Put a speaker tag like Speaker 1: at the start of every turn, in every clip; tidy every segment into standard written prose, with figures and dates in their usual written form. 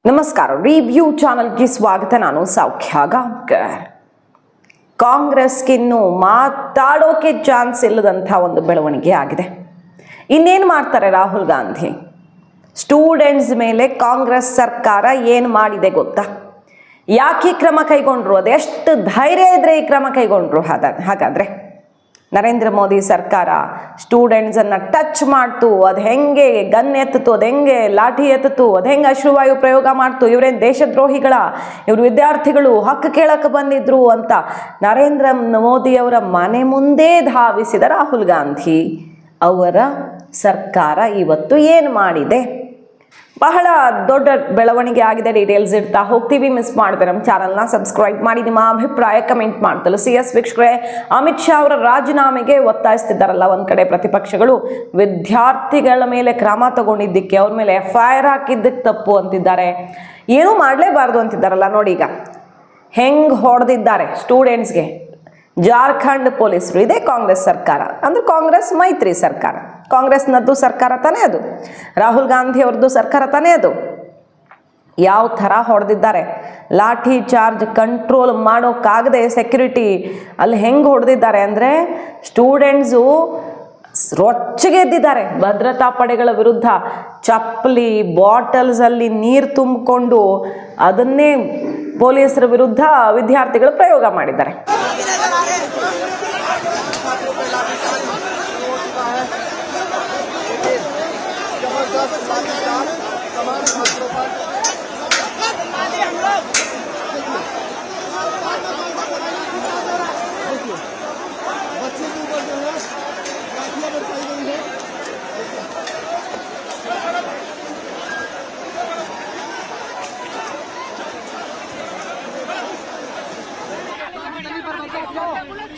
Speaker 1: ನಮಸ್ಕಾರ ರಿವ್ಯೂ ಚಾನಲ್ಗೆ ಸ್ವಾಗತ. ನಾನು ಸೌಖ್ಯ ಗಾಂವ್ಕರ್. ಕಾಂಗ್ರೆಸ್ಗಿನ್ನೂ ಮಾತಾಡೋಕೆ ಚಾನ್ಸ್ ಇಲ್ಲದಂಥ ಒಂದು ಬೆಳವಣಿಗೆ ಆಗಿದೆ. ಇನ್ನೇನು ಮಾಡ್ತಾರೆ ರಾಹುಲ್ ಗಾಂಧಿ? ಸ್ಟೂಡೆಂಟ್ಸ್ ಮೇಲೆ ಕಾಂಗ್ರೆಸ್ ಸರ್ಕಾರ ಏನು ಮಾಡಿದೆ ಗೊತ್ತಾ? ಯಾಕೆ ಈ ಕ್ರಮ ಕೈಗೊಂಡ್ರು? ಅದೆಷ್ಟು ಧೈರ್ಯ ಇದ್ರೆ ಈ ಕ್ರಮ ಕೈಗೊಂಡ್ರು? ಹಾಗಾದರೆ ನರೇಂದ್ರ ಮೋದಿ ಸರ್ಕಾರ ಸ್ಟೂಡೆಂಟ್ಸನ್ನು ಟಚ್ ಮಾಡ್ತು, ಅದು ಹೆಂಗೆ ಗನ್ ಎತ್ತಿತು, ಅದು ಹೆಂಗೆ ಲಾಠಿ ಎತ್ತಿತು, ಅದು ಹೆಂಗೆ ಅಶ್ರುವಾಯು ಪ್ರಯೋಗ ಮಾಡ್ತು, ಇವರೇನು ದೇಶದ್ರೋಹಿಗಳ, ಇವರು ವಿದ್ಯಾರ್ಥಿಗಳು ಹಕ್ಕು ಕೇಳಕ್ಕೆ ಬಂದಿದ್ರು ಅಂತ ನರೇಂದ್ರ ಮೋದಿಯವರ ಮನೆ ಮುಂದೆ ಧಾವಿಸಿದ ರಾಹುಲ್ ಗಾಂಧಿ ಅವರ ಸರ್ಕಾರ ಇವತ್ತು ಏನು ಮಾಡಿದೆ? ಬಹಳ ದೊಡ್ಡ ಬೆಳವಣಿಗೆ ಆಗಿದೆ. ಡೀಟೇಲ್ಸ್ ಇಡ್ತಾ ಹೋಗ್ತೀವಿ. ಮಿಸ್ ಮಾಡಿದೆ ನಮ್ಮ ಚಾನಲ್ನ ಸಬ್ಸ್ಕ್ರೈಬ್ ಮಾಡಿ, ನಿಮ್ಮ ಅಭಿಪ್ರಾಯ ಕಮೆಂಟ್ ಮಾಡ್ತಲ್ಲ. CS ವೀಕ್ಷಕರೇ, ಅಮಿತ್ ಶಾ ಅವರ ರಾಜೀನಾಮೆಗೆ ಒತ್ತಾಯಿಸ್ತಿದ್ದಾರಲ್ಲ ಒಂದು ಕಡೆ ಪ್ರತಿಪಕ್ಷಗಳು. ವಿದ್ಯಾರ್ಥಿಗಳ ಮೇಲೆ ಕ್ರಮ ತಗೊಂಡಿದ್ದಕ್ಕೆ, ಅವ್ರ ಮೇಲೆ FIR ಹಾಕಿದ್ದಕ್ಕೆ ತಪ್ಪು ಅಂತಿದ್ದಾರೆ. ಏನೂ ಮಾಡಲೇಬಾರ್ದು ಅಂತಿದ್ದಾರಲ್ಲ. ನೋಡಿ ಈಗ ಹೆಂಗೆ ಹೊಡೆದಿದ್ದಾರೆ ಸ್ಟೂಡೆಂಟ್ಸ್ಗೆ ಜಾರ್ಖಂಡ್ ಪೊಲೀಸರು. ಇದೇ ಕಾಂಗ್ರೆಸ್ ಸರ್ಕಾರ ಅಂದರೆ ಕಾಂಗ್ರೆಸ್ ಮೈತ್ರಿ ಸರ್ಕಾರ. ಕಾಂಗ್ರೆಸ್ನದ್ದು ಸರ್ಕಾರ ತಾನೇ ಅದು, ರಾಹುಲ್ ಗಾಂಧಿ ಅವ್ರದ್ದು ಸರ್ಕಾರ ತಾನೇ ಅದು. ಯಾವ ಥರ ಹೊಡೆದಿದ್ದಾರೆ! ಲಾಠಿ ಚಾರ್ಜ್ ಕಂಟ್ರೋಲ್ ಮಾಡೋಕ್ಕಾಗದೆ ಸೆಕ್ಯೂರಿಟಿ ಅಲ್ಲಿ ಹೆಂಗೆ ಹೊಡೆದಿದ್ದಾರೆ ಅಂದರೆ ಸ್ಟೂಡೆಂಟ್ಸು ರೊಚ್ಚಿಗೆ ಎದ್ದಿದ್ದಾರೆ. ಭದ್ರತಾ ಪಡೆಗಳ ವಿರುದ್ಧ ಚಪ್ಪಲಿ ಬಾಟಲ್ಸಲ್ಲಿ ನೀರು ತುಂಬಿಕೊಂಡು ಅದನ್ನೇ ಪೊಲೀಸರ ವಿರುದ್ಧ ವಿದ್ಯಾರ್ಥಿಗಳು ಪ್ರಯೋಗ ಮಾಡಿದ್ದಾರೆ.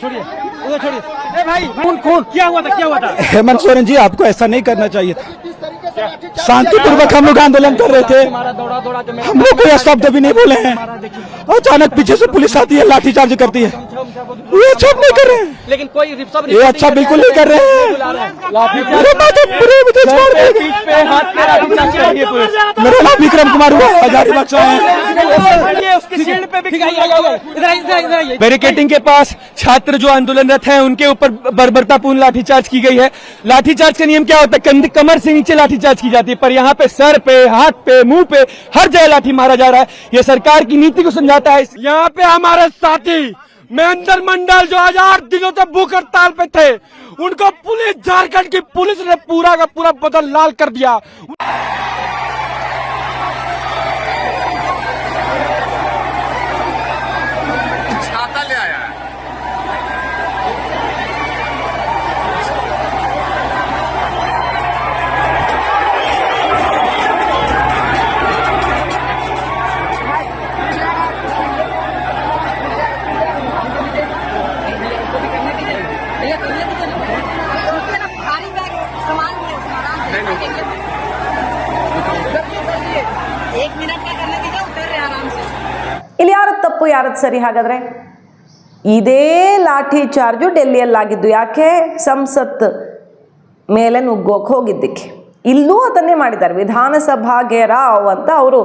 Speaker 2: छोड़िए, उधर छोड़िए। ए भाई, कौन क्या हुआ था?
Speaker 3: हेमंत सोरेन जी, आपको ऐसा नहीं करना चाहिए था। शांतिपूर्वक हम लोग आंदोलन कर रहे थे, हम लोग कोई शब्द भी नहीं बोले हैं। अचानक पीछे से पुलिस आती है, लाठीचार्ज करती है। ये अच्छा नहीं कर रहे हैं,
Speaker 2: लेकिन कोई
Speaker 3: ये अच्छा बिल्कुल नहीं कर रहे हैं। मेरा नाम विक्रम कुमार हुआ, हजारीबाग से है। बैरिकेडिंग के पास छात्र जो आंदोलनरत हैं उनके ऊपर बर्बरतापूर्ण लाठीचार्ज की गई है। लाठीचार्ज का नियम क्या होता है? कमर से नीचे लाठीचार्ज की जाती है, पर यहाँ पे सर पे, हाथ पे, मुंह पे, हर जगह लाठी मारा जा रहा है। ये सरकार की नीति को समझाता है। यहाँ पे हमारे साथी महेंद्र मंडल जो आज 8 दिनों से भूख हड़ताल पे थे, उनको पुलिस, झारखंड की पुलिस ने पूरा का पूरा बदन लाल कर दिया।
Speaker 4: छाता ले आया है।
Speaker 1: ಇಲ್ಲಿ ಯಾರದ್ದು ತಪ್ಪು, ಯಾರದ್ದು ಸರಿ? ಹಾಗಾದ್ರೆ ಇದೇ ಲಾಠಿ ಚಾರ್ಜು ಡೆಲ್ಲಿಯಲ್ಲಾಗಿದ್ದು ಯಾಕೆ? ಸಂಸತ್ ಮೇಲೆ ನುಗ್ಗೋಕೆ ಹೋಗಿದ್ದಕ್ಕೆ. ಇಲ್ಲೂ ಅದನ್ನೇ ಮಾಡಿದ್ದಾರೆ. ವಿಧಾನಸಭಾ ಘೇರಾವ್ ಅಂತ ಅವರು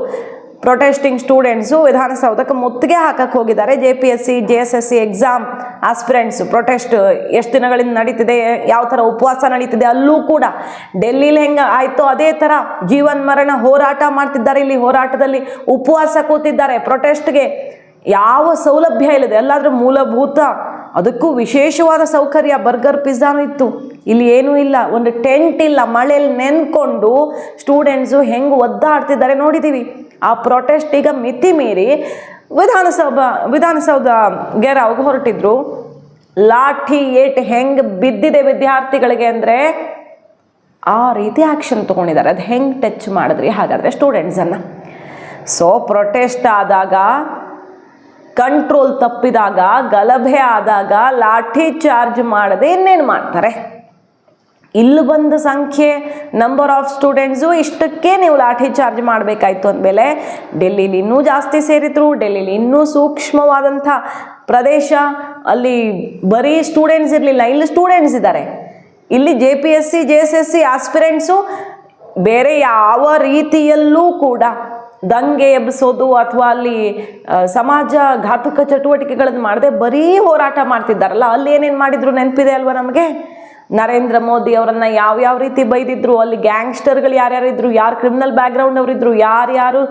Speaker 1: ಪ್ರೊಟೆಸ್ಟಿಂಗ್ ಸ್ಟೂಡೆಂಟ್ಸು ವಿಧಾನಸೌಧಕ್ಕೆ ಮುತ್ತಿಗೆ ಹಾಕಕ್ಕೆ ಹೋಗಿದ್ದಾರೆ. JPSC JSSC exam aspirants protest ಎಷ್ಟು ದಿನಗಳಿಂದ ನಡೀತಿದೆ, ಯಾವ ಥರ ಉಪವಾಸ ನಡೀತಿದೆ, ಅಲ್ಲೂ ಕೂಡ ಡೆಲ್ಲಿಲಿ ಹೆಂಗೆ ಆಯಿತು ಅದೇ ಥರ ಜೀವನ್ ಮರಣ ಹೋರಾಟ ಮಾಡ್ತಿದ್ದಾರೆ. ಇಲ್ಲಿ ಹೋರಾಟದಲ್ಲಿ ಉಪವಾಸ ಕೂತಿದ್ದಾರೆ. ಪ್ರೊಟೆಸ್ಟ್ಗೆ ಯಾವ ಸೌಲಭ್ಯ ಇಲ್ಲದೆ, ಎಲ್ಲಾದರೂ ಮೂಲಭೂತ ಅದಕ್ಕೂ ವಿಶೇಷವಾದ ಸೌಕರ್ಯ, ಬರ್ಗರ್ ಪಿಜ್ಜಾನು ಇತ್ತು. ಇಲ್ಲಿ ಏನೂ ಇಲ್ಲ, ಒಂದು ಟೆಂಟ್ ಇಲ್ಲ. ಮಳೆಯಲ್ಲಿ ನೆನ್ಕೊಂಡು ಸ್ಟೂಡೆಂಟ್ಸು ಹೆಂಗೆ ಒದ್ದಾಡ್ತಿದ್ದಾರೆ ನೋಡಿದ್ದೀವಿ. ಆ ಪ್ರೊಟೆಸ್ಟ್ ಈಗ ಮಿತಿ ಮೀರಿ ವಿಧಾನಸೌಧ ಘೇರಾವ್ಗೆ ಹೊರಟಿದ್ರು. ಲಾಠಿ ಏಟ್ ಹೆಂಗೆ ಬಿದ್ದಿದೆ ವಿದ್ಯಾರ್ಥಿಗಳಿಗೆ ಅಂದರೆ ಆ ರೀತಿ ಆ್ಯಕ್ಷನ್ ತೊಗೊಂಡಿದ್ದಾರೆ. ಅದು ಹೆಂಗೆ ಟಚ್ ಮಾಡಿದ್ರಿ ಹಾಗಾದರೆ ಸ್ಟೂಡೆಂಟ್ಸನ್ನು? ಸೊ ಪ್ರೊಟೆಸ್ಟ್ ಆದಾಗ, ಕಂಟ್ರೋಲ್ ತಪ್ಪಿದಾಗ, ಗಲಭೆ ಆದಾಗ ಲಾಠಿ ಚಾರ್ಜ್ ಮಾಡದೆ ಇನ್ನೇನು ಮಾಡ್ತಾರೆ? ಇಲ್ಲಿ ಬಂದ ಸಂಖ್ಯೆ, ನಂಬರ್ ಆಫ್ ಸ್ಟೂಡೆಂಟ್ಸು ಇಷ್ಟಕ್ಕೆ ನೀವು ಲಾಠಿ ಚಾರ್ಜ್ ಮಾಡಬೇಕಾಯ್ತು ಅಂದಮೇಲೆ ಡೆಲ್ಲಿಲಿ ಇನ್ನೂ ಜಾಸ್ತಿ ಸೇರಿದ್ರು. ಡೆಲ್ಲಿಲಿ ಇನ್ನೂ ಸೂಕ್ಷ್ಮವಾದಂಥ ಪ್ರದೇಶ, ಅಲ್ಲಿ ಬರೀ ಸ್ಟೂಡೆಂಟ್ಸ್ ಇರಲಿಲ್ಲ, ಇಲ್ಲಿ ಸ್ಟೂಡೆಂಟ್ಸ್ ಇದ್ದಾರೆ. ಇಲ್ಲಿ JPSC JSSC ಆಸ್ಪಿರೆಂಟ್ಸು ಬೇರೆ ಯಾವ ರೀತಿಯಲ್ಲೂ ಕೂಡ ದಂಗೆ ಎಬ್ಬಿಸೋದು ಅಥವಾ ಅಲ್ಲಿ ಸಮಾಜ ಘಾತುಕ ಚಟುವಟಿಕೆಗಳನ್ನು ಮಾಡದೆ ಬರೀ ಹೋರಾಟ ಮಾಡ್ತಿದ್ದಾರಲ್ಲ, ಅಲ್ಲಿ ಏನೇನು ಮಾಡಿದ್ರು ನೆನಪಿದೆ ಅಲ್ವಾ ನಮಗೆ? ನರೇಂದ್ರ ಮೋದಿ ಅವರನ್ನ ಯಾವ್ಯಾವ ರೀತಿ ಬೈದಿದ್ರು, ಅಲ್ಲಿ ಗ್ಯಾಂಗ್ಸ್ಟರ್ಗಳು ಯಾರ್ಯಾರಿದ್ರು, ಯಾರು ಕ್ರಿಮಿನಲ್ ಬ್ಯಾಕ್ಗ್ರೌಂಡ್ ಅವರಿದ್ರು, ಯಾರ್ಯಾರು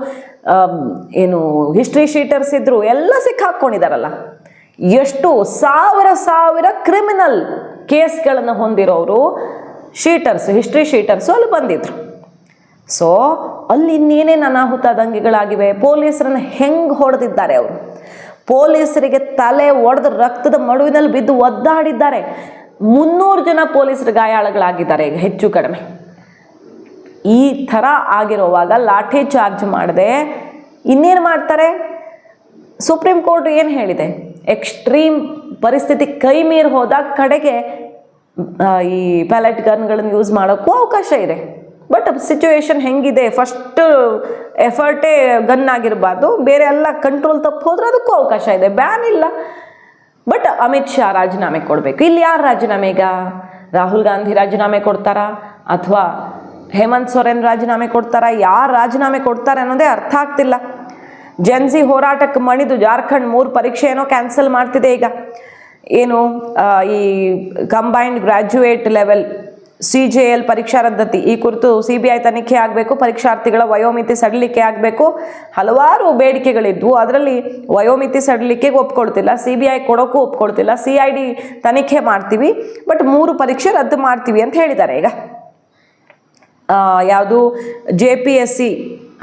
Speaker 1: ಏನು ಹಿಸ್ಟ್ರಿ ಶೀಟರ್ಸ್ ಇದ್ರು, ಎಲ್ಲ ಸಿಕ್ಕಾಕೊಂಡಿದಾರಲ್ಲ. ಎಷ್ಟು ಸಾವಿರ ಕ್ರಿಮಿನಲ್ ಕೇಸ್ಗಳನ್ನು ಹೊಂದಿರೋರು ಶೀಟರ್ಸ್, ಹಿಸ್ಟ್ರಿ ಶೀಟರ್ಸು ಅಲ್ಲಿ ಬಂದಿದ್ರು. ಸೊ ಅಲ್ಲಿ ಇನ್ನೇನೇನು ಅನಾಹುತ ದಂಗೆಗಳಾಗಿವೆ, ಪೊಲೀಸರನ್ನು ಹೆಂಗೆ ಹೊಡೆದಿದ್ದಾರೆ ಅವರು, ಪೊಲೀಸರಿಗೆ ತಲೆ ಒಡೆದು ರಕ್ತದ ಮಡುವಿನಲ್ಲಿ ಬಿದ್ದು ಒದ್ದಾಡಿದ್ದಾರೆ. 300 ಜನ ಪೊಲೀಸರು ಗಾಯಾಳುಗಳಾಗಿದ್ದಾರೆ ಈಗ ಹೆಚ್ಚು ಕಡಿಮೆ. ಈ ಥರ ಆಗಿರುವಾಗ ಲಾಠಿ ಚಾರ್ಜ್ ಮಾಡದೆ ಇನ್ನೇನು ಮಾಡ್ತಾರೆ? ಸುಪ್ರೀಂ ಕೋರ್ಟ್ ಏನು ಹೇಳಿದೆ? ಎಕ್ಸ್ಟ್ರೀಮ್ ಪರಿಸ್ಥಿತಿ ಕೈ ಮೀರಿ ಹೋದಾಗ ಕಡೆಗೆ ಈ ಪ್ಯಾಲೆಟ್ ಗನ್ಗಳನ್ನು ಯೂಸ್ ಮಾಡೋಕ್ಕೂ ಅವಕಾಶ ಇದೆ. ಬಟ್ ಸಿಚುವೇಶನ್ ಹೆಂಗಿದೆ, ಫಸ್ಟ್ ಎಫರ್ಟೇ ಗನ್ ಆಗಿರಬಾರ್ದು, ಬೇರೆ ಎಲ್ಲ ಕಂಟ್ರೋಲ್ ತಪ್ಪು ಹೋದ್ರೆ ಅದಕ್ಕೂ ಅವಕಾಶ ಇದೆ, ಬ್ಯಾನ್ ಇಲ್ಲ. ಬಟ್ ಅಮಿತ್ ಶಾ ರಾಜೀನಾಮೆ ಕೊಡಬೇಕು. ಇಲ್ಲಿ ಯಾರು ರಾಜೀನಾಮೆ? ಈಗ ರಾಹುಲ್ ಗಾಂಧಿ ರಾಜೀನಾಮೆ ಕೊಡ್ತಾರಾ ಅಥವಾ ಹೇಮಂತ್ ಸೊರೇನ್ ರಾಜೀನಾಮೆ ಕೊಡ್ತಾರಾ? ಯಾರು ರಾಜೀನಾಮೆ ಕೊಡ್ತಾರೆ ಅನ್ನೋದೇ ಅರ್ಥ ಆಗ್ತಿಲ್ಲ. ಜೆನ್ಸಿ ಹೋರಾಟಕ್ಕೆ ಮಣಿದು ಜಾರ್ಖಂಡ್ 3 ಪರೀಕ್ಷೆ ಏನೋ ಕ್ಯಾನ್ಸಲ್ ಮಾಡ್ತಿದೆ ಈಗ. ಏನು ಈ ಕಂಬೈನ್ಡ್ ಗ್ರ್ಯಾಜುಯೇಟ್ ಲೆವೆಲ್ CJL ಪರೀಕ್ಷಾ ರದ್ದತಿ ಈ ಕುರಿತು CBI ತನಿಖೆ ಆಗಬೇಕು, ಪರೀಕ್ಷಾರ್ಥಿಗಳ ವಯೋಮಿತಿ ಸಡಿಲಿಕೆ ಆಗಬೇಕು, ಹಲವಾರು ಬೇಡಿಕೆಗಳಿದ್ವು. ಅದರಲ್ಲಿ ವಯೋಮಿತಿ ಸಡಿಲಿಕೆಗೆ ಒಪ್ಕೊಳ್ತಿಲ್ಲ, CBI ಕೊಡೋಕ್ಕೂ ಒಪ್ಕೊಳ್ತಿಲ್ಲ, CID ತನಿಖೆ ಮಾಡ್ತೀವಿ, ಬಟ್ 3 ಪರೀಕ್ಷೆ ರದ್ದು ಮಾಡ್ತೀವಿ ಅಂತ ಹೇಳಿದ್ದಾರೆ. ಈಗ ಯಾವುದು JPSC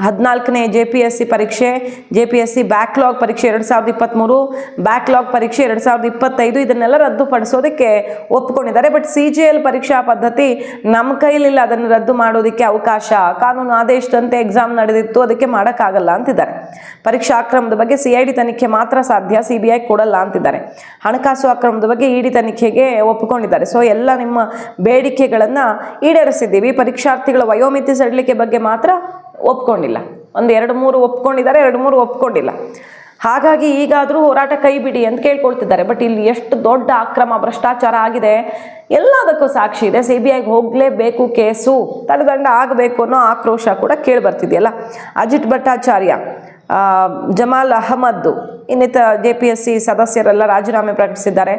Speaker 1: 14ನೇ JPSC ಪರೀಕ್ಷೆ, JPSC ಬ್ಯಾಕ್ಲಾಗ್ ಪರೀಕ್ಷೆ 2023, ಬ್ಯಾಕ್ಲಾಗ್ ಪರೀಕ್ಷೆ 2025 ಇದನ್ನೆಲ್ಲ ರದ್ದುಪಡಿಸೋದಕ್ಕೆ ಒಪ್ಕೊಂಡಿದ್ದಾರೆ. ಬಟ್ CJL ಪರೀಕ್ಷಾ ಪದ್ಧತಿ ನಮ್ಮ ಕೈಲಿಲ್ಲ, ಅದನ್ನು ರದ್ದು ಮಾಡೋದಕ್ಕೆ ಅವಕಾಶ, ಕಾನೂನು ಆದೇಶದಂತೆ ಎಕ್ಸಾಮ್ ನಡೆದಿತ್ತು, ಅದಕ್ಕೆ ಮಾಡೋಕ್ಕಾಗಲ್ಲ ಅಂತಿದ್ದಾರೆ. ಪರೀಕ್ಷಾ ಅಕ್ರಮದ ಬಗ್ಗೆ CID ತನಿಖೆ ಮಾತ್ರ ಸಾಧ್ಯ, CBI ಕೊಡಲ್ಲ ಅಂತಿದ್ದಾರೆ. ಹಣಕಾಸು ಅಕ್ರಮದ ಬಗ್ಗೆ ED ತನಿಖೆಗೆ ಒಪ್ಪಿಕೊಂಡಿದ್ದಾರೆ. ಸೊ ಎಲ್ಲ ನಿಮ್ಮ ಬೇಡಿಕೆಗಳನ್ನು ಈಡೇರಿಸಿದ್ದೀವಿ, ಪರೀಕ್ಷಾರ್ಥಿಗಳ ವಯೋಮಿತಿ ಸಡಿಲಿಕೆ ಬಗ್ಗೆ ಮಾತ್ರ ಒಪ್ಕೊಂಡಿಲ್ಲ. 1-2-3 ಒಪ್ಕೊಂಡಿದ್ದಾರೆ, 2-3 ಒಪ್ಕೊಂಡಿಲ್ಲ. ಹಾಗಾಗಿ ಈಗಾದರೂ ಹೋರಾಟ ಕೈ ಬಿಡಿ ಅಂತ ಕೇಳ್ಕೊಳ್ತಿದ್ದಾರೆ. ಬಟ್ ಇಲ್ಲಿ ಎಷ್ಟು ದೊಡ್ಡ ಅಕ್ರಮ ಭ್ರಷ್ಟಾಚಾರ ಆಗಿದೆ ಎಲ್ಲದಕ್ಕೂ ಸಾಕ್ಷಿ ಇದೆ. CBIಗೆ ಹೋಗಲೇಬೇಕು, ಕೇಸು ತಡೆದಂಡ ಆಗಬೇಕು ಅನ್ನೋ ಆಕ್ರೋಶ ಕೂಡ ಕೇಳಿ ಬರ್ತಿದೆಯಲ್ಲ. ಅಜಿತ್ ಭಟ್ಟಾಚಾರ್ಯ, ಜಮಾಲ್ ಅಹಮದ್ ಇನ್ನಿತ JPSC ಸದಸ್ಯರೆಲ್ಲ ರಾಜೀನಾಮೆ ಪ್ರಕಟಿಸಿದ್ದಾರೆ.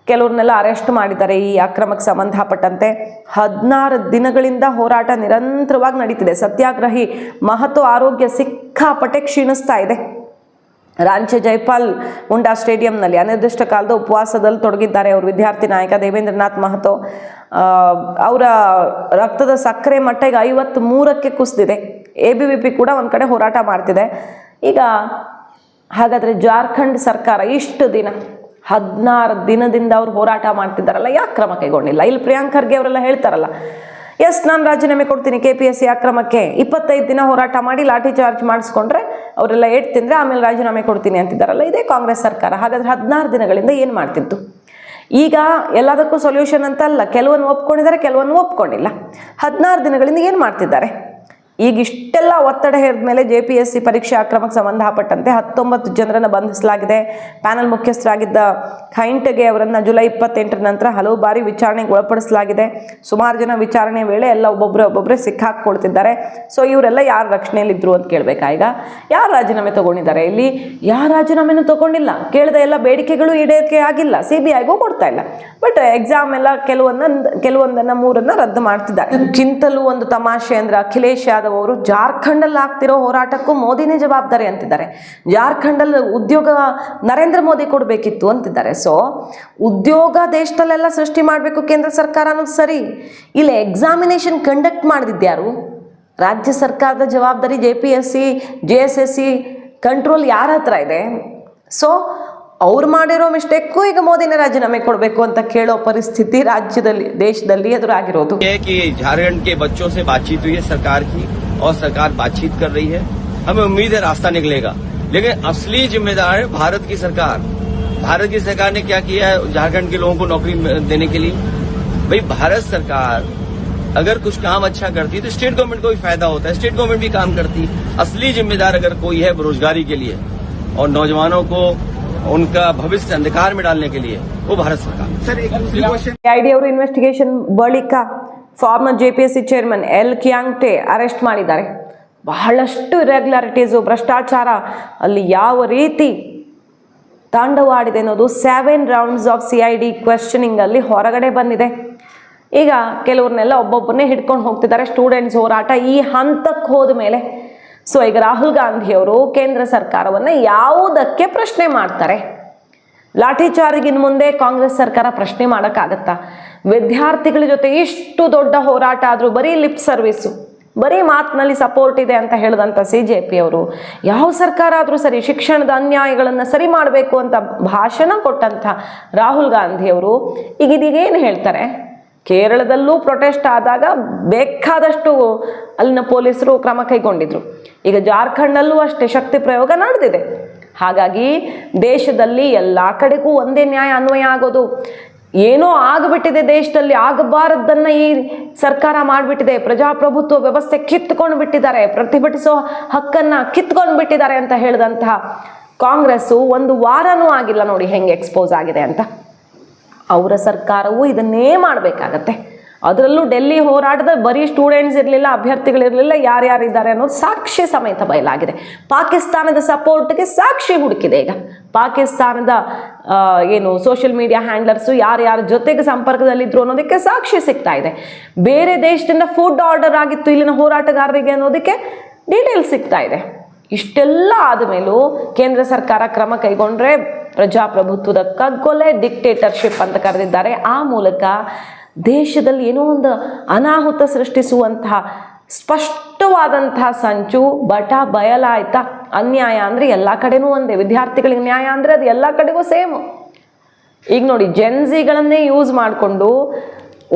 Speaker 1: ಕೆಲವ್ರನ್ನೆಲ್ಲ ಅರೆಸ್ಟ್ ಮಾಡಿದ್ದಾರೆ ಈ ಅಕ್ರಮಕ್ಕೆ ಸಂಬಂಧಪಟ್ಟಂತೆ. 16 ದಿನಗಳಿಂದ ಹೋರಾಟ ನಿರಂತರವಾಗಿ ನಡೀತಿದೆ. ಸತ್ಯಾಗ್ರಹಿ ಮಹತೋ ಆರೋಗ್ಯ ಸಿಕ್ಕಾಪಟ್ಟೆ ಕ್ಷೀಣಿಸ್ತಾ ಇದೆ. ರಾಂಚಿ ಜೈಪಾಲ್ ಮುಂಡಾ ಸ್ಟೇಡಿಯಂನಲ್ಲಿ ಅನಿರ್ದಿಷ್ಟ ಕಾಲದ ಉಪವಾಸದಲ್ಲಿ ತೊಡಗಿದ್ದಾರೆ ಅವರು. ವಿದ್ಯಾರ್ಥಿ ನಾಯಕ ದೇವೇಂದ್ರನಾಥ್ ಮಹತೋ ಅವರ ರಕ್ತದ ಸಕ್ಕರೆ ಮಟ್ಟ ಈಗ 53ಕ್ಕೆ ಕುಸಿದಿದೆ. ABVP ಕೂಡ ಒಂದು ಕಡೆ ಹೋರಾಟ ಮಾಡ್ತಿದೆ. ಈಗ ಹಾಗಾದರೆ ಜಾರ್ಖಂಡ್ ಸರ್ಕಾರ ಇಷ್ಟು ದಿನ 16 ದಿನದಿಂದ ಅವ್ರು ಹೋರಾಟ ಮಾಡ್ತಿದ್ದಾರಲ್ಲ, ಯಾಕೆ ಕ್ರಮ ಕೈಗೊಂಡಿಲ್ಲ? ಇಲ್ಲಿ ಪ್ರಿಯಾಂಕ್ ಖರ್ಗೆ ಅವರೆಲ್ಲ ಹೇಳ್ತಾರಲ್ಲ, ಎಸ್ ನಾನು ರಾಜೀನಾಮೆ ಕೊಡ್ತೀನಿ KPSC ಅಕ್ರಮಕ್ಕೆ, 25 ದಿನ ಹೋರಾಟ ಮಾಡಿ ಲಾಠಿ ಚಾರ್ಜ್ ಮಾಡಿಸ್ಕೊಂಡ್ರೆ ಅವರೆಲ್ಲ ಏಟ್ ತಿಂದರೆ ಆಮೇಲೆ ರಾಜೀನಾಮೆ ಕೊಡ್ತೀನಿ ಅಂತಿದ್ದಾರಲ್ಲ, ಇದೇ ಕಾಂಗ್ರೆಸ್ ಸರ್ಕಾರ. ಹಾಗಾದರೆ 16 ದಿನಗಳಿಂದ ಏನು ಮಾಡ್ತಿತ್ತು? ಈಗ ಎಲ್ಲದಕ್ಕೂ ಸೊಲ್ಯೂಷನ್ ಅಂತ ಅಲ್ಲ, ಕೆಲವನ್ನು ಒಪ್ಕೊಂಡಿದ್ದಾರೆ, ಕೆಲವನ್ನು ಒಪ್ಕೊಂಡಿಲ್ಲ. 16 ದಿನಗಳಿಂದ ಏನು ಮಾಡ್ತಿದ್ದಾರೆ? ಈಗ ಇಷ್ಟೆಲ್ಲ ಒತ್ತಡ ಹೇರಿದ ಮೇಲೆ JPSC ಪರೀಕ್ಷೆ ಅಕ್ರಮಕ್ಕೆ ಸಂಬಂಧಪಟ್ಟಂತೆ 19 ಜನರನ್ನು ಬಂಧಿಸಲಾಗಿದೆ. ಪ್ಯಾನಲ್ ಮುಖ್ಯಸ್ಥರಾಗಿದ್ದ ಖೈಂಟಗೆ ಅವರನ್ನು ಜುಲೈ 28 ನಂತರ ಹಲವು ಬಾರಿ ವಿಚಾರಣೆಗೆ ಒಳಪಡಿಸಲಾಗಿದೆ. ಸುಮಾರು ಜನ ವಿಚಾರಣೆ ವೇಳೆ ಎಲ್ಲ ಒಬ್ಬೊಬ್ಬರೇ ಸಿಕ್ಕಾಕ್ಕೊಳ್ತಿದ್ದಾರೆ. ಸೊ ಇವರೆಲ್ಲ ಯಾರು ರಕ್ಷಣೆಯಲ್ಲಿದ್ದರು ಅಂತ ಕೇಳಬೇಕಾ? ಈಗ ಯಾರು ರಾಜೀನಾಮೆ ತೊಗೊಂಡಿದ್ದಾರೆ? ಇಲ್ಲಿ ಯಾರು ರಾಜೀನಾಮೆನೂ ತೊಗೊಂಡಿಲ್ಲ. ಕೇಳಿದ ಎಲ್ಲ ಬೇಡಿಕೆಗಳು ಈಡೇರಿಕೆ ಆಗಿಲ್ಲ, CBIಗೂ ಕೊಡ್ತಾ ಇಲ್ಲ. ಬಟ್ ಎಕ್ಸಾಮ್ ಎಲ್ಲ ಕೆಲವೊಂದನ್ನು 3 ರದ್ದು ಮಾಡ್ತಿದ್ದಾರೆ. ಕಿಂತಲೂ ಒಂದು ತಮಾಷೆ ಅಂದರೆ ಅಖಿಲೇಶ್ ಯಾದವ್ ಅವರು ಜಾರ್ಖಂಡಲ್ಲಿ ಆಗ್ತಿರೋ ಹೋರಾಟಕ್ಕೂ ಮೋದಿನೇ ಜವಾಬ್ದಾರಿ ಅಂತಿದ್ದಾರೆ. ಜಾರ್ಖಂಡಲ್ಲಿ ಉದ್ಯೋಗ ನರೇಂದ್ರ ಮೋದಿ ಕೊಡಬೇಕಿತ್ತು ಅಂತಿದ್ದಾರೆ. ಸೊ ಉದ್ಯೋಗ ದೇಶದಲ್ಲೆಲ್ಲ ಸೃಷ್ಟಿ ಮಾಡಬೇಕು ಕೇಂದ್ರ ಸರ್ಕಾರ ಅನ್ನೋದು ಸರಿ. ಇಲ್ಲಿ ಎಕ್ಸಾಮಿನೇಷನ್ ಕಂಡಕ್ಟ್ ಮಾಡಿದ್ಯಾರು? ರಾಜ್ಯ ಸರ್ಕಾರದ ಜವಾಬ್ದಾರಿ. JPSC JSSC ಕಂಟ್ರೋಲ್ ಯಾರ ಹತ್ರ ಇದೆ? ಸೊ ಅವ್ರು ಮಾಡಿರೋ ಮಿಸ್ಟೇಕ್ಗೂ ಈಗ ಮೋದಿನೇ ರಾಜೀನಾಮೆ ಕೊಡಬೇಕು ಅಂತ ಕೇಳೋ ಪರಿಸ್ಥಿತಿ ರಾಜ್ಯದಲ್ಲಿ, ದೇಶದಲ್ಲಿ ಎದುರಾಗಿರೋದು.
Speaker 5: कि झारखंड के बच्चों से बातचीत हुई है सरकार की, और सरकार बातचीत कर रही है. हमें उम्मीद है रास्ता निकलेगा, लेकिन असली जिम्मेदार है भारत की सरकार. भारत की सरकार ने क्या किया है झारखंड के लोगों को नौकरी देने के लिए? भाई भारत सरकार अगर कुछ काम अच्छा करती तो स्टेट गवर्नमेंट को भी फायदा होता है, स्टेट गवर्नमेंट भी काम करती. असली जिम्मेदार अगर कोई है बेरोजगारी के लिए और नौजवानों को उनका भविष्य अंधकार में डालने के लिए, वो भारत सरकार. सर एक दूसरी क्वेश्चन,
Speaker 1: CID ಅವರು ಇನ್ವೆಸ್ಟಿಗೇಷನ್ ಬಳಿಕ former JPSC chairman L. Kiangte arrest ಮಾಡಿದ್ದಾರೆ. ಬಹಳಷ್ಟು ಇರೆಗ್ಯುಲಾರಿಟೀಸು, ಭ್ರಷ್ಟಾಚಾರ ಅಲ್ಲಿ ಯಾವ ರೀತಿ ತಾಂಡವಾಡಿದೆ ಅನ್ನೋದು 7 rounds ಆಫ್ CID ಕ್ವೆಶ್ಚನಿಂಗಲ್ಲಿ ಹೊರಗಡೆ ಬಂದಿದೆ. ಈಗ ಕೆಲವ್ರನ್ನೆಲ್ಲ ಒಬ್ಬೊಬ್ಬರನ್ನೇ ಹಿಡ್ಕೊಂಡು ಹೋಗ್ತಿದ್ದಾರೆ. ಸ್ಟೂಡೆಂಟ್ಸ್ ಹೋರಾಟ ಈ ಹಂತಕ್ಕೆ ಹೋದ ಮೇಲೆ ಸೊ ಈಗ ರಾಹುಲ್ ಗಾಂಧಿಯವರು ಕೇಂದ್ರ ಸರ್ಕಾರವನ್ನು ಯಾವುದಕ್ಕೆ ಪ್ರಶ್ನೆ ಮಾಡ್ತಾರೆ? ಲಾಠಿ ಚಾರ್ಜಿಗಿನ ಮುಂದೆ ಕಾಂಗ್ರೆಸ್ ಸರ್ಕಾರ ಪ್ರಶ್ನೆ ಮಾಡೋಕ್ಕಾಗತ್ತಾ? ವಿದ್ಯಾರ್ಥಿಗಳ ಜೊತೆ ಇಷ್ಟು ದೊಡ್ಡ ಹೋರಾಟ ಆದರೂ ಬರೀ ಲಿಪ್ ಸರ್ವಿಸು, ಬರೀ ಮಾತಿನಲ್ಲಿ ಸಪೋರ್ಟ್ ಇದೆ ಅಂತ ಹೇಳಿದಂಥ CJP ಅವರು ಯಾವ ಸರ್ಕಾರ ಆದರೂ ಸರಿ ಶಿಕ್ಷಣದ ಅನ್ಯಾಯಗಳನ್ನು ಸರಿ ಮಾಡಬೇಕು ಅಂತ ಭಾಷಣ ಕೊಟ್ಟಂಥ ರಾಹುಲ್ ಗಾಂಧಿಯವರು ಈಗ ಇದೀಗೇನು ಹೇಳ್ತಾರೆ? ಕೇರಳದಲ್ಲೂ ಪ್ರೊಟೆಸ್ಟ್ ಆದಾಗ ಬೇಕಾದಷ್ಟು ಅಲ್ಲಿನ ಪೊಲೀಸರು ಕ್ರಮ ಕೈಗೊಂಡಿದ್ರು. ಈಗ ಜಾರ್ಖಂಡಲ್ಲೂ ಅಷ್ಟೇ ಶಕ್ತಿ ಪ್ರಯೋಗ ನಡೆದಿದೆ. ಹಾಗಾಗಿ ದೇಶದಲ್ಲಿ ಎಲ್ಲ ಕಡೆಗೂ ಒಂದೇ ನ್ಯಾಯ ಅನ್ವಯ ಆಗೋದು. ಏನೋ ಆಗಿಬಿಟ್ಟಿದೆ, ದೇಶದಲ್ಲಿ ಆಗಬಾರದನ್ನು ಈ ಸರ್ಕಾರ ಮಾಡಿಬಿಟ್ಟಿದೆ. ಪ್ರಜಾಪ್ರಭುತ್ವ ವ್ಯವಸ್ಥೆ ಕಿತ್ಕೊಂಡು ಬಿಟ್ಟಿದ್ದಾರೆ, ಪ್ರತಿಭಟಿಸೋ ಹಕ್ಕನ್ನು ಕಿತ್ಕೊಂಡು ಬಿಟ್ಟಿದ್ದಾರೆ ಅಂತ ಹೇಳಿದಂತಹ ಕಾಂಗ್ರೆಸ್ಸು ಒಂದು ವಾರನೂ ಆಗಿಲ್ಲ ನೋಡಿ ಹೆಂಗೆ ಎಕ್ಸ್ಪೋಸ್ ಆಗಿದೆ ಅಂತ. ಅವರ ಸರ್ಕಾರವು ಇದನ್ನೇ ಮಾಡಬೇಕಾಗತ್ತೆ. ಅದರಲ್ಲೂ ಡೆಲ್ಲಿ ಹೋರಾಟದ ಬರೀ ಸ್ಟೂಡೆಂಟ್ಸ್ ಇರಲಿಲ್ಲ, ಅಭ್ಯರ್ಥಿಗಳಿರಲಿಲ್ಲ, ಯಾರ್ಯಾರಿದ್ದಾರೆ ಅನ್ನೋದು ಸಾಕ್ಷಿ ಸಮೇತ ಬಯಲಾಗಿದೆ. ಪಾಕಿಸ್ತಾನದ ಸಪೋರ್ಟ್ಗೆ ಸಾಕ್ಷಿ ಹುಡುಕಿದೆ. ಈಗ ಪಾಕಿಸ್ತಾನದ ಏನು ಸೋಷಿಯಲ್ ಮೀಡಿಯಾ ಹ್ಯಾಂಡ್ಲರ್ಸು ಯಾರ್ಯಾರ ಜೊತೆಗೆ ಸಂಪರ್ಕದಲ್ಲಿದ್ದರು ಅನ್ನೋದಕ್ಕೆ ಸಾಕ್ಷಿ ಸಿಗ್ತಾ ಇದೆ. ಬೇರೆ ದೇಶದಿಂದ ಫುಡ್ ಆರ್ಡರ್ ಆಗಿತ್ತು ಇಲ್ಲಿನ ಹೋರಾಟಗಾರರಿಗೆ ಅನ್ನೋದಕ್ಕೆ ಡೀಟೇಲ್ಸ್ ಸಿಗ್ತಾ ಇದೆ. ಇಷ್ಟೆಲ್ಲ ಆದಮೇಲೂ ಕೇಂದ್ರ ಸರ್ಕಾರ ಕ್ರಮ ಕೈಗೊಂಡ್ರೆ ಪ್ರಜಾಪ್ರಭುತ್ವದ ಕಗ್ಗೊಲೆ, ಡಿಕ್ಟೇಟರ್ಶಿಪ್ ಅಂತ ಕರೆದಿದ್ದಾರೆ. ಆ ಮೂಲಕ ದೇಶದಲ್ಲಿ ಏನೋ ಒಂದು ಅನಾಹುತ ಸೃಷ್ಟಿಸುವಂತಹ ಸ್ಪಷ್ಟವಾದಂತಹ ಸಂಚು ಬಯಲಾಯ್ತಾ. ಅನ್ಯಾಯ ಅಂದರೆ ಎಲ್ಲ ಕಡೆನೂ ಒಂದೇ, ವಿದ್ಯಾರ್ಥಿಗಳಿಗೆ ನ್ಯಾಯ ಅಂದರೆ ಅದು ಎಲ್ಲ ಕಡೆಗೂ ಸೇಮು. ಈಗ ನೋಡಿ ಜೆನ್ಸಿಗಳನ್ನೇ ಯೂಸ್ ಮಾಡಿಕೊಂಡು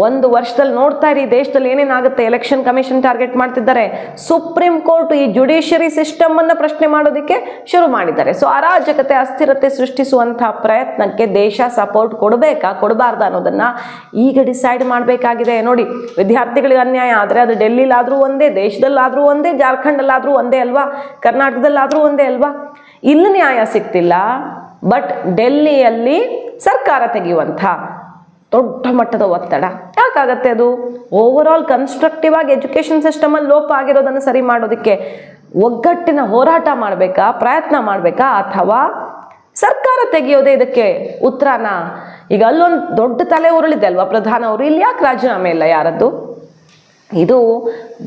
Speaker 1: ಒಂದು ವರ್ಷದಲ್ಲಿ ನೋಡ್ತಾ ಇರಿ ದೇಶದಲ್ಲಿ ಏನೇನಾಗುತ್ತೆ. ಎಲೆಕ್ಷನ್ ಕಮಿಷನ್ ಟಾರ್ಗೆಟ್ ಮಾಡ್ತಿದ್ದಾರೆ. ಸುಪ್ರೀಂ ಕೋರ್ಟ್ ಈ ಜುಡಿಷಿಯರಿ ಸಿಸ್ಟಮನ್ನು ಪ್ರಶ್ನೆ ಮಾಡೋದಕ್ಕೆ ಶುರು ಮಾಡಿದ್ದಾರೆ. ಸೊ ಅರಾಜಕತೆ, ಅಸ್ಥಿರತೆ ಸೃಷ್ಟಿಸುವಂತಹ ಪ್ರಯತ್ನಕ್ಕೆ ದೇಶ ಸಪೋರ್ಟ್ ಕೊಡಬೇಕಾ ಕೊಡಬಾರ್ದ ಅನ್ನೋದನ್ನು ಈಗ ಡಿಸೈಡ್ ಮಾಡಬೇಕಾಗಿದೆ. ನೋಡಿ, ವಿದ್ಯಾರ್ಥಿಗಳಿಗೆ ಅನ್ಯಾಯ ಆದರೆ ಅದು ಡೆಲ್ಲಿಲಾದರೂ ಒಂದೇ, ದೇಶದಲ್ಲಾದರೂ ಒಂದೇ, ಜಾರ್ಖಂಡಲ್ಲಾದರೂ ಒಂದೇ ಅಲ್ವಾ, ಕರ್ನಾಟಕದಲ್ಲಾದರೂ ಒಂದೇ ಅಲ್ವಾ? ಇಲ್ಲಿ ನ್ಯಾಯ ಸಿಗ್ತಿಲ್ಲ, ಬಟ್ ಡೆಲ್ಲಿಯಲ್ಲಿ ಸರ್ಕಾರ ತೆಗೆಯುವಂಥ ದೊಡ್ಡ ಮಟ್ಟದ ಒತ್ತಡ ಯಾಕಾಗತ್ತೆ? ಅದು ಓವರ್ ಆಲ್ ಕನ್ಸ್ಟ್ರಕ್ಟಿವ್ ಆಗಿ ಎಜುಕೇಷನ್ ಸಿಸ್ಟಮಲ್ಲಿ ಲೋಪ ಆಗಿರೋದನ್ನು ಸರಿ ಮಾಡೋದಕ್ಕೆ ಒಗ್ಗಟ್ಟಿನ ಹೋರಾಟ ಮಾಡಬೇಕಾ, ಪ್ರಯತ್ನ ಮಾಡಬೇಕಾ, ಅಥವಾ ಸರ್ಕಾರ ತೆಗೆಯೋದೇ ಇದಕ್ಕೆ ಉತ್ತರನ? ಈಗ ಅಲ್ಲೊಂದು ದೊಡ್ಡ ತಲೆ ಉರುಳಿದೆ ಅಲ್ವಾ ಪ್ರಧಾನ ಅವರು, ಇಲ್ಲಿ ಯಾಕೆ ರಾಜೀನಾಮೆ ಇಲ್ಲ ಯಾರದ್ದು? ಇದು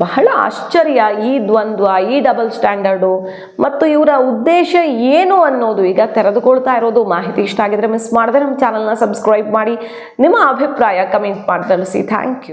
Speaker 1: ಬಹಳ ಆಶ್ಚರ್ಯ. ಈ ದ್ವಂದ್ವ, ಈ ಡಬಲ್ ಸ್ಟ್ಯಾಂಡರ್ಡು ಮತ್ತು ಇವರ ಉದ್ದೇಶ ಏನು ಅನ್ನೋದು ಈಗ ತೆರೆದುಕೊಳ್ತಾ ಇರೋದು. ಮಾಹಿತಿ ಇಷ್ಟ ಆಗಿದ್ರೆ ಮಿಸ್ ಮಾಡದೆ ನಮ್ಮ ಚಾನಲ್ನ ಸಬ್ಸ್ಕ್ರೈಬ್ ಮಾಡಿ, ನಿಮ್ಮ ಅಭಿಪ್ರಾಯ ಕಮೆಂಟ್ ಮಾಡಿ ತಿಳಿಸಿ. Thank you.